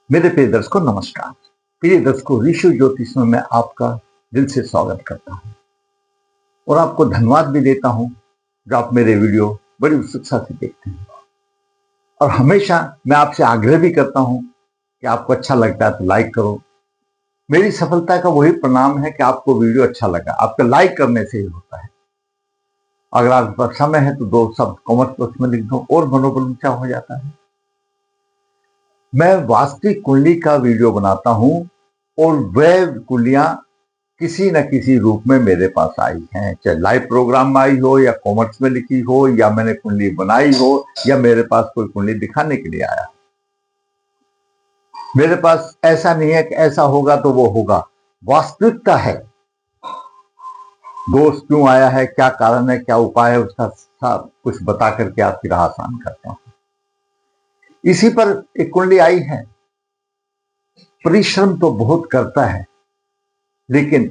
मेरे प्रिय दर्शकों नमस्कार। प्रिय दर्शकों, ऋषि ज्योतिष में मैं आपका दिल से स्वागत करता हूं और आपको धन्यवाद भी देता हूं जो आप मेरे वीडियो बड़ी उत्सुकता से देखते हैं। और हमेशा मैं आपसे आग्रह भी करता हूं कि आपको अच्छा लगता है तो लाइक करो। मेरी सफलता का वही परिणाम है कि आपको वीडियो अच्छा लगा, आपका लाइक करने से ही होता है। अगर आपके पास समय है तो 2 शब्द कमेंट बॉक्स में लिख दो और मनोबल ऊंचा हो जाता है। मैं वास्तविक कुंडली का वीडियो बनाता हूं और वह कुंडलियां किसी न किसी रूप में मेरे पास आई हैं, चाहे लाइव प्रोग्राम में आई हो या कॉमेंट्स में लिखी हो या मैंने कुंडली बनाई हो या मेरे पास कोई कुंडली दिखाने के लिए आया। मेरे पास ऐसा नहीं है कि ऐसा होगा तो वो होगा, वास्तविकता है। दोष क्यों आया है, क्या कारण है, क्या उपाय है, उसका सब कुछ बता करके आपकी राह आसान करता हूं। इसी पर एक कुंडली आई है। परिश्रम तो बहुत करता है लेकिन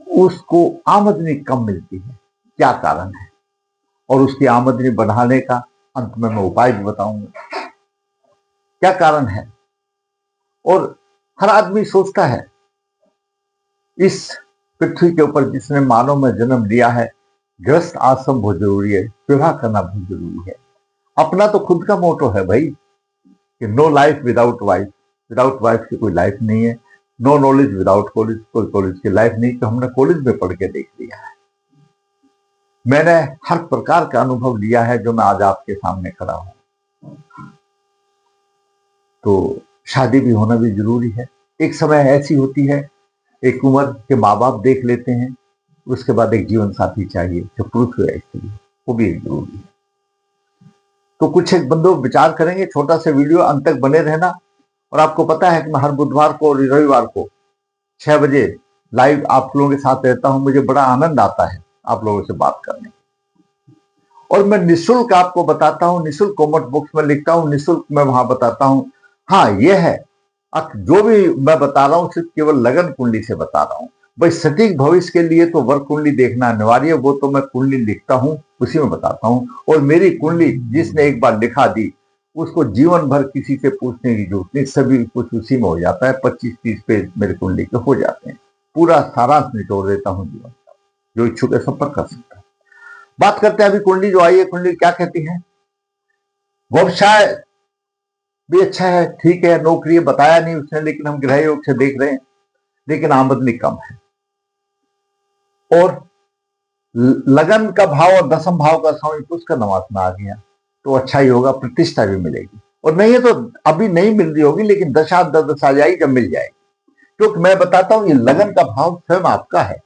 उसको आमदनी कम मिलती है, क्या कारण है और उसकी आमदनी बढ़ाने का अंत में मैं उपाय भी बताऊंगा क्या कारण है। और हर आदमी सोचता है इस पृथ्वी के ऊपर जिसने मानव में जन्म लिया है, गृहस्थ आश्रम बहुत जरूरी है, विवाह करना बहुत जरूरी है। अपना तो खुद का मोटो है भाई कि no life without wife, without wife की कोई लाइफ नहीं है। नो नॉलेज विदाउट कॉलेज, कोई कॉलेज की लाइफ नहीं। तो हमने कॉलेज में पढ़ के देख लिया है। मैंने हर प्रकार का अनुभव लिया है जो मैं आज आपके सामने खड़ा हूं। तो शादी भी होना भी जरूरी है। एक समय ऐसी होती है, एक उम्र के माँ बाप देख लेते हैं, उसके बाद एक जीवन साथी चाहिए, जो पुरुष हो या स्त्री, वो भी एक जरूरी है। तो कुछ एक बंदों विचार करेंगे, छोटा सा वीडियो, अंत तक बने रहना। और आपको पता है कि मैं हर बुधवार को और रविवार को 6 बजे लाइव आप लोगों के साथ रहता हूं। मुझे बड़ा आनंद आता है आप लोगों से बात करने, और मैं निःशुल्क आपको बताता हूं, निःशुल्क कमेंट बॉक्स में लिखता हूं, निःशुल्क मैं वहां बताता हूं। हाँ, यह है जो भी मैं बता रहा हूं सिर्फ केवल लगन कुंडली से बता रहा हूं। भाई सटीक भविष्य के लिए तो वर्ग कुंडली देखना अनिवार्य है, वो तो मैं कुंडली लिखता हूं, उसी में बताता हूं। और मेरी कुंडली जिसने एक बार लिखा दी उसको जीवन भर किसी से पूछने की जरूरत नहीं, सभी कुछ उसी में हो जाता है। 25-30 पेज मेरे कुंडली के हो जाते हैं, पूरा सारांश निचोड़ देता हूं जीवन का। जो इच्छुक है संपर्क कर सकता है। बात करते हैं अभी कुंडली जो आई है, कुंडली क्या कहती है। व्यवसाय भी अच्छा है, ठीक है, नौकरी बताया नहीं उसने, लेकिन हम ग्रह योग से देख रहे हैं, लेकिन आमदनी कम है। और लगन का भाव और दसम भाव का समय उसका नवास में आ गया तो अच्छा ही होगा, प्रतिष्ठा भी मिलेगी। और नहीं है तो अभी नहीं मिल रही होगी, लेकिन दशा दशा जाएगी जब मिल जाएगी। क्योंकि मैं बताता हूं ये लगन का भाव स्वयं आपका है,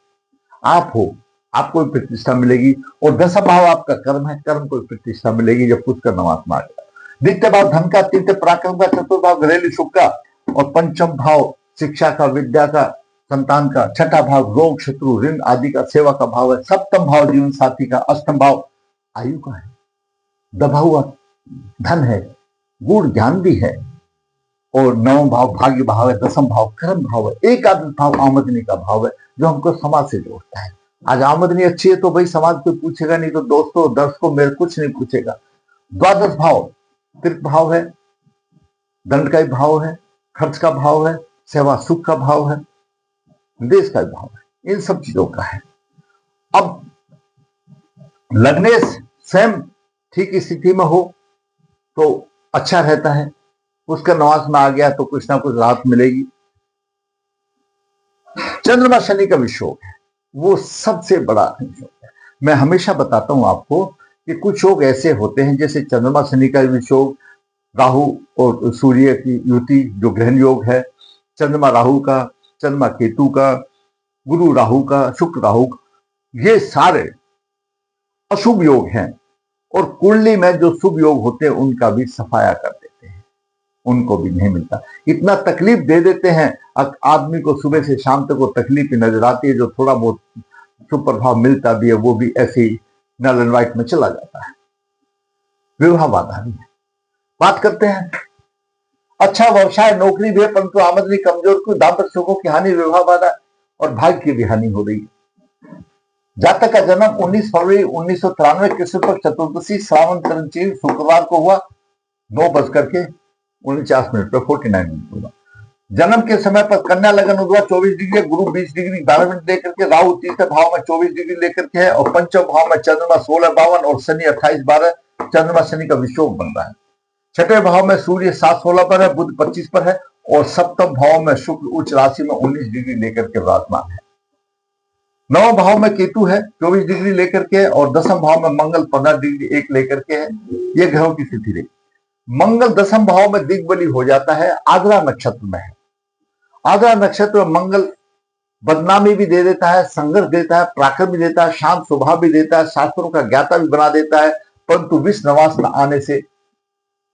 आप हो, आपको प्रतिष्ठा मिलेगी। और दशम भाव आपका कर्म है, कर्म को प्रतिष्ठा मिलेगी जब पुष्कर नवास में आ गया। द्वितीय भाव धन का, तृतीय पराक्रम का, चतुर्थ भाव घरेलू सुख का, और पंचम भाव शिक्षा का, विद्या का, संतान का, छठा भाव रोग शत्रु ऋण आदि का, सेवा का भाव है। सप्तम भाव जीवन साथी का, अष्टम भाव आयु का है, दबा हुआ धन है, गुण ज्ञान भी है। और नवम भाव भाग्य भाव है, दसम भाव कर्म भाव है, एकादश भाव आमदनी का भाव है जो हमको समाज से जोड़ता है। आज आमदनी अच्छी है तो भाई समाज कोई पूछेगा नहीं, तो दोस्तों दर्शकों मेरे कुछ नहीं पूछेगा। द्वादश भाव तीर्थ भाव है, दंड का भाव है, खर्च का भाव है, सेवा सुख का भाव है, देश का भाव है, इन सब चीजों का है। अब लग्नेश स्वयं ठीक स्थिति में हो तो अच्छा रहता है, उसका नवास में आ गया तो कुछ ना कुछ राहत मिलेगी। चंद्रमा शनि का विषोग है, वो सबसे बड़ा विषोग है। मैं हमेशा बताता हूं आपको कि कुछ योग ऐसे होते हैं, जैसे चंद्रमा शनि का विषोग, राहु और सूर्य की युति जो ग्रहण योग है, चंद्रमा राहु का, चंद्रमा केतु का, गुरु राहु का, शुक्र राहु का, ये सारे अशुभ योग हैं। और कुंडली में जो शुभ योग होते हैं उनका भी सफाया कर देते हैं, उनको भी नहीं मिलता। इतना तकलीफ दे देते हैं आदमी को, सुबह से शाम तक वो तकलीफ नजर आती है। जो थोड़ा बहुत शुभ प्रभाव मिलता भी है वो भी ऐसे ही नल एंड वाइट में चला जाता है। विवाह बाधा भी है। बात करते हैं अच्छा व्यवसाय नौकरी भी है परंतु आमदनी कमजोर, को दाम्पत्य सुखों की हानि, विवाह बाधा और भाग्य की भी हानि हो रही है। जातक का जन्म 19 फरवरी 1993 कृष्ण पक्ष चतुर्दशी श्रावण चरण शुक्रवार को हुआ, 9 बज करके 49 मिनट पर 49 मिनट होगा। जन्म के समय पर कन्या लगन हुआ 24 डिग्री, गुरु 20 डिग्री 12 मिनट लेकर के, राहु तीसरे भाव में 24 डिग्री लेकर के है, और पंचम भाव में चंद्रमा 16:52 और शनि 28:12, चंद्रमा शनि का विषोक बन रहा है। छठे भाव में सूर्य 7:16 पर है, बुध 25 पर है, और सप्तम भाव में शुक्र उच्च राशि में 19 डिग्री लेकर के विराजमान है। नौ भाव में केतु है 24 डिग्री लेकर के, और दसम भाव में मंगल 15 डिग्री 1 लेकर के है। ये ग्रहों की स्थिति रही। मंगल दसम भाव में दिग्बली हो जाता है, आद्रा नक्षत्र में है। आद्रा नक्षत्र में मंगल बदनामी भी दे देता है, संघर्ष देता है, पराक्रम भी देता है, शांत स्वभाव भी देता है, शास्त्रों का ज्ञाता भी बना देता है, परंतु विष नवास में आने से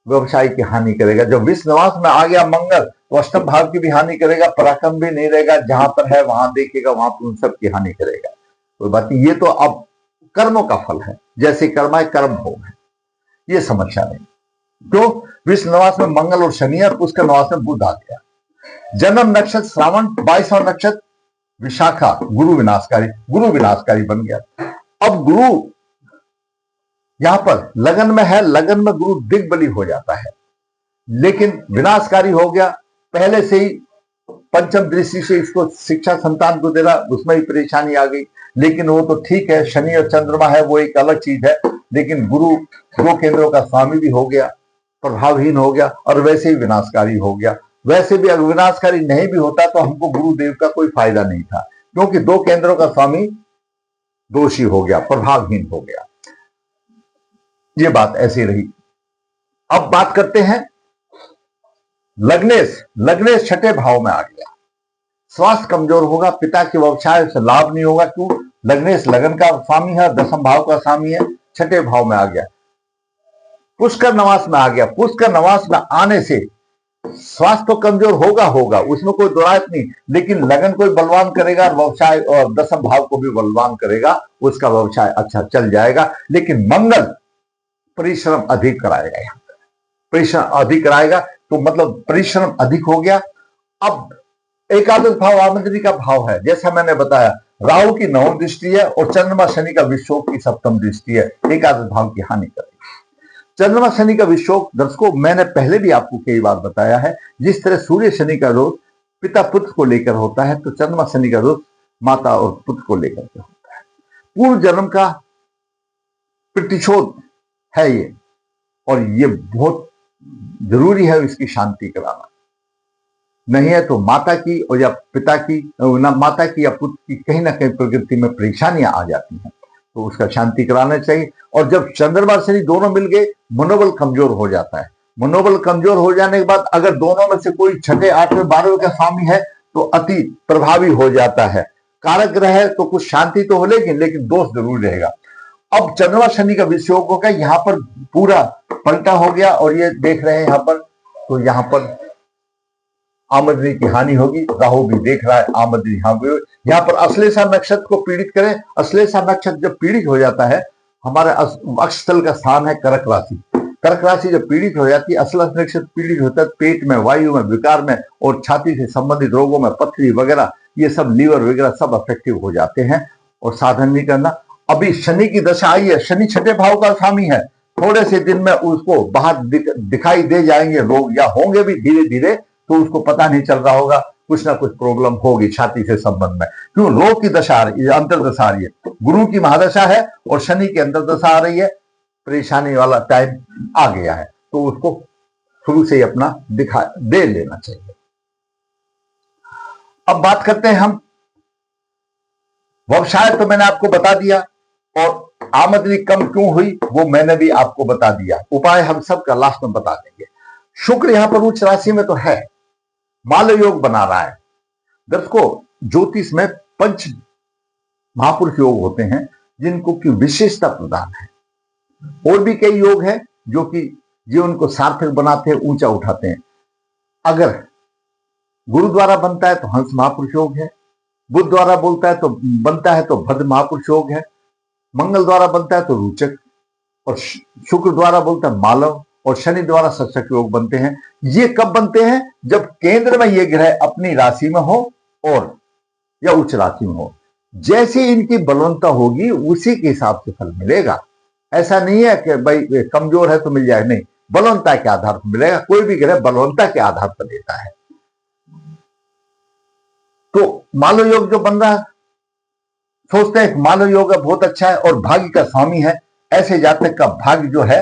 व्यवसाय की हानि करेगा। जब विष नवास में आ गया मंगल तो अष्टम भाव की भी हानि करेगा, पराक्रम भी नहीं रहेगा, जहां पर है वहां देखेगा, वहां पर उन सब की हानि करेगा। कोई बात नहीं, ये तो अब कर्मों का फल है, जैसे कर्म है कर्म भोग है, ये समस्या नहीं। तो विष नवास में मंगल और शनि, और उसका नवास में बुध आ गया। जन्म नक्षत्र श्रावण, 22वां नक्षत्र विशाखा, गुरु विनाशकारी बन गया। अब गुरु यहां पर लगन में है, लगन में गुरु दिग्बली हो जाता है, लेकिन विनाशकारी हो गया। पहले से ही पंचम दृष्टि से इसको शिक्षा संतान को दे रहा, उसमें भी परेशानी आ गई। लेकिन वो तो ठीक है, शनि और चंद्रमा है वो एक अलग चीज है, लेकिन गुरु 2 केंद्रों का स्वामी भी हो गया, प्रभावहीन हो गया, और वैसे ही विनाशकारी हो गया। वैसे भी अगर विनाशकारी नहीं भी होता तो हमको गुरुदेव का कोई फायदा नहीं था, क्योंकि 2 केंद्रों का स्वामी दोषी हो गया, प्रभावहीन हो गया। ये बात ऐसी रही। अब बात करते हैं लग्नेश छठे भाव में आ गया। स्वास्थ्य कमजोर होगा, पिता के व्यवसाय से लाभ नहीं होगा। क्यों? लग्नेश लगन का स्वामी है, दसम भाव का स्वामी है, छठे भाव में आ गया, पुष्कर नवास में आ गया। पुष्कर नवास में आने से स्वास्थ्य तो कमजोर होगा, उसमें कोई दुरायत नहीं, लेकिन लगन को बलवान करेगा, व्यवसाय और दसम भाव को भी बलवान करेगा, उसका व्यवसाय अच्छा चल जाएगा। लेकिन मंगल परिश्रम अधिक कराएगा, यहां पर परिश्रम अधिक कराएगा, तो मतलब परिश्रम अधिक हो गया। अब एकादश भाव आमदनी का भाव है, जैसा मैंने बताया, राहु की 9वीं दृष्टि है और चंद्रमा शनि का विषोक की 7वीं दृष्टि है, एकादश भाव की हानि करेगी। चंद्रमा शनि का विषोक, दर्शकों मैंने पहले भी आपको कई बार बताया है, जिस तरह सूर्य शनि का दोष पिता पुत्र को लेकर होता है, तो चंद्रमा शनि का दोष माता और पुत्र को लेकर के होता है। पूर्व जन्म का प्रतिशोध है ये, और ये बहुत जरूरी है इसकी शांति कराना। नहीं है तो माता की और या पिता की, माता की या पुत्र की कहीं ना कहीं प्रकृति में परेशानियां आ जाती हैं, तो उसका शांति कराना चाहिए। और जब चंद्रमा शनि दोनों मिल गए, मनोबल कमजोर हो जाता है। मनोबल कमजोर हो जाने के बाद अगर दोनों में से कोई छठे, 8वें, 12वें का स्वामी है तो अति प्रभावी हो जाता है। कारक ग्रह है तो कुछ शांति तो हो, लेकिन दोष जरूर रहेगा। अब चंद्रमा शनि का विषयोग होगा, यहाँ पर पूरा पलटा हो गया, और ये देख रहे हैं यहाँ पर, तो यहाँ पर आमदनी की हानि होगी। राहु भी देख रहा है आमदनी यहाँ पर अश्लेषा नक्षत्र को पीड़ित करें। अश्लेषा नक्षत्र जब पीड़ित हो जाता है, हमारे अक्षस्थल का स्थान है कर्क राशि। कर्क राशि जब पीड़ित हो जाती है, अश्लेषा नक्षत्र पीड़ित होता है पेट में, वायु में, विकार में, और छाती से संबंधित रोगों में, पथरी वगैरह, ये सब लीवर वगैरह सब अफेक्टिव हो जाते हैं, और साधन नहीं करना। अभी शनि की दशा आई है, शनि छठे भाव का स्वामी है, थोड़े से दिन में उसको बाहर दिखाई दे जाएंगे रोग, या होंगे भी धीरे धीरे, तो उसको पता नहीं चल रहा होगा, कुछ ना कुछ प्रॉब्लम होगी छाती से संबंध में। क्यों? रोग की दशा आ रही है, अंतर्दशा आ रही है, गुरु की महादशा है और शनि की अंतर्दशा आ रही है, परेशानी वाला टाइम आ गया है, तो उसको शुरू से ही अपना दिखा दे लेना चाहिए। अब बात करते हैं हम व्यवसाय, तो मैंने आपको बता दिया, और आमदनी कम क्यों हुई वो मैंने भी आपको बता दिया। उपाय हम सबका लास्ट में बता देंगे। शुक्र यहां पर उच्च राशि में तो है, माल योग बना रहा है। दर्शकों, ज्योतिष में 5 महापुरुष योग होते हैं जिनको की विशेषता प्रदान है। और भी कई योग हैं जो कि जीवन को सार्थक बनाते हैं, ऊंचा उठाते हैं। अगर गुरु द्वारा बनता है तो हंस महापुरुष योग है, बुध द्वारा बनता है तो भद्र महापुरुष योग है, मंगल द्वारा बनता है तो रोचक, और शुक्र द्वारा बोलता है मालव, और शनि द्वारा सशक योग बनते हैं। ये कब बनते हैं? जब केंद्र में ये ग्रह अपनी राशि में हो और या उच्च राशि में हो। जैसे इनकी बलवंता होगी उसी के हिसाब से फल मिलेगा। ऐसा नहीं है कि भाई कमजोर है तो मिल जाए, नहीं, बलवंता के आधार पर मिलेगा। कोई भी ग्रह बलवंता के आधार पर देता है। तो मालो योग जो बन रहा है, सोचते हैं मालो योग बहुत अच्छा है और भाग्य का स्वामी है, ऐसे जातक का भाग्य जो है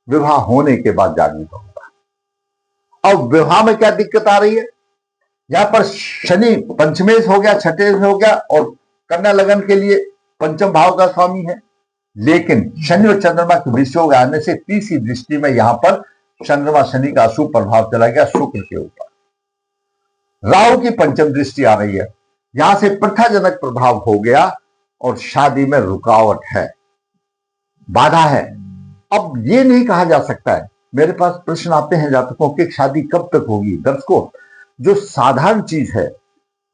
विवाह होने के बाद जागृत होगा। अब विवाह में क्या दिक्कत आ रही है, यहां पर शनि पंचमेश हो गया, छठे में हो गया और कन्या लगन के लिए पंचम भाव का स्वामी है। लेकिन शनि और चंद्रमा के विषयोग आने से तीसरी दृष्टि में यहां पर चंद्रमा शनि का अशुभ प्रभाव चला गया शुक्र के ऊपर। राहु की पंचम दृष्टि आ रही है, यहां से प्रथाजनक प्रभाव हो गया और शादी में रुकावट है, बाधा है। अब ये नहीं कहा जा सकता है, मेरे पास प्रश्न आते हैं जातकों की शादी कब तक होगी। दर्शकों, जो साधारण चीज है,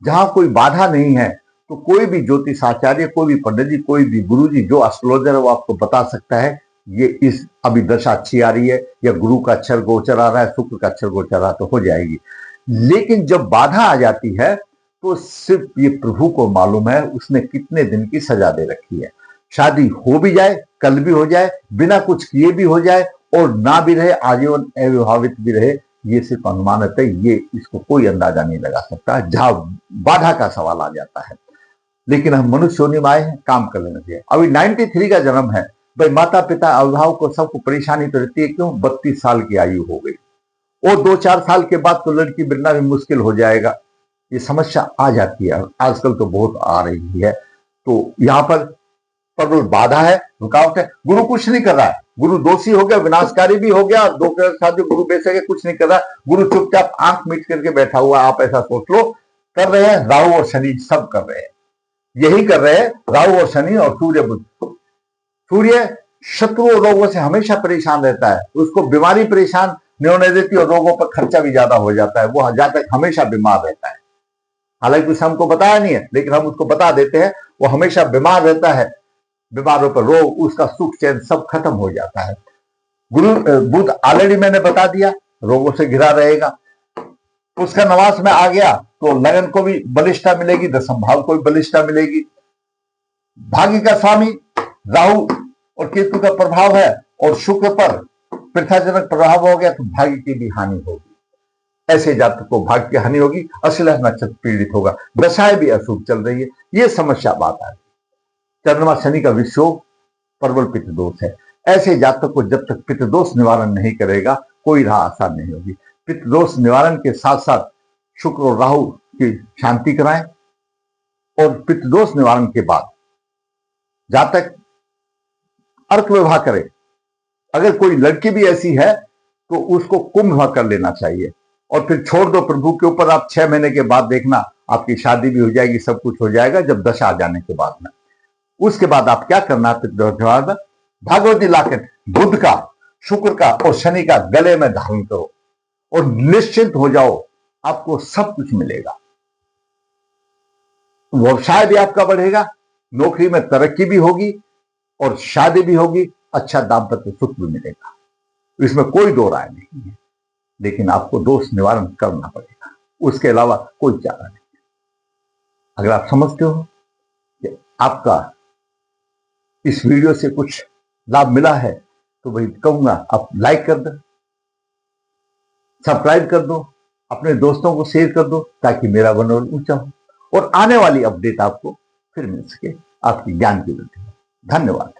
जहां कोई बाधा नहीं है, तो कोई भी ज्योतिष आचार्य, कोई भी पंडित जी, कोई भी गुरु जी, जो एस्ट्रोलॉजर है, वो आपको बता सकता है ये इस अभी दशा अच्छी आ रही है, या गुरु का अक्षर गोचर आ रहा है, शुक्र का अक्षर गोचर आ रहा है, तो हो जाएगी। लेकिन जब बाधा आ जाती है तो सिर्फ ये प्रभु को मालूम है उसने कितने दिन की सजा दे रखी है। शादी हो भी जाए, कल भी हो जाए, बिना कुछ किए भी हो जाए, और ना भी रहे, आजीवन अविवाहित भी रहे, ये सिर्फ अनुमानित है, ये इसको कोई अंदाजा नहीं लगा सकता जहां बाधा का सवाल आ जाता है। लेकिन हम मनुष्य योनि में आए हैं, काम कर लेना चाहिए। अभी 93 का जन्म है भाई, माता पिता अभिभावक को सबको परेशानी तो रहती है, क्यों 32 साल की आयु हो गई और 2-4 साल के बाद तो लड़की मिलना भी मुश्किल हो जाएगा, ये समस्या आ जाती है। आजकल तो बहुत आ रही है। तो यहाँ पर प्रबल बाधा है, रुकावट है। गुरु कुछ नहीं कर रहा है, गुरु दोषी हो गया, विनाशकारी भी हो गया, दो के साथ जो गुरु बेच सके कुछ नहीं कर रहा है। गुरु चुपचाप आंख मीट करके बैठा हुआ, आप ऐसा सोच लो। कर रहे हैं राहु और शनि, सब कर रहे हैं, यही कर रहे हैं राहु और शनि और सूर्य बुध। सूर्य शत्रु और रोगों से हमेशा परेशान रहता है, उसको बीमारी परेशान नहीं होने देती और रोगों पर खर्चा भी ज्यादा हो जाता है, वो जातक हमेशा बीमार रहता है। हालांकि उसे हमको बताया नहीं है, लेकिन हम उसको बता देते हैं, वो हमेशा बीमार रहता है, बीमारों पर रोग, उसका सुख चैन सब खत्म हो जाता है। गुरु बुध ऑलरेडी मैंने बता दिया, रोगों से घिरा रहेगा। उसका नवास में आ गया तो लगन को भी बलिष्ठता मिलेगी, दशम भाव को भी बलिष्ठता मिलेगी। भाग्य का स्वामी राहु और केतु का प्रभाव है और शुक्र पर प्रथाजनक प्रभाव हो गया तो भाग्य की भी हानि होगी। ऐसे जातक को भाग्य की हानि होगी, अश्लेष नक्षत्र पीड़ित होगा, दशाएं भी अशुभ चल रही है, ये समस्या बात आ रही। चंद्रमा शनि का विषयोग प्रबल पित्त दोष है। ऐसे जातक को जब तक पित्त दोष निवारण नहीं करेगा कोई राह आसान नहीं होगी। पित्त दोष निवारण के साथ साथ शुक्र और राहु की शांति कराएं और पित्त दोष निवारण के बाद जातक अर्क विवाह करे। अगर कोई लड़की भी ऐसी है तो उसको कुंभ विवाह कर लेना चाहिए और फिर छोड़ दो प्रभु के ऊपर। आप 6 महीने के बाद देखना आपकी शादी भी हो जाएगी, सब कुछ हो जाएगा जब दशा आ जाने के बाद में। उसके बाद आप क्या करना, भागवती लॉकेट बुध का, शुक्र का और शनि का गले में धारण करो और निश्चिंत हो जाओ, आपको सब कुछ मिलेगा। व्यवसाय भी आपका बढ़ेगा, नौकरी में तरक्की भी होगी और शादी भी होगी, अच्छा दाम्पत्य सुख भी मिलेगा, इसमें कोई दो राय नहीं है। लेकिन आपको दोष निवारण करना पड़ेगा, उसके अलावा कोई चारा नहीं। अगर आप समझते हो कि आपका इस वीडियो से कुछ लाभ मिला है तो भाई कहूंगा आप लाइक कर दो, सब्सक्राइब कर दो, अपने दोस्तों को शेयर कर दो ताकि मेरा मनोबल ऊंचा हो और आने वाली अपडेट आपको फिर मिल सके, आपकी ज्ञान की वृद्धि हो। धन्यवाद।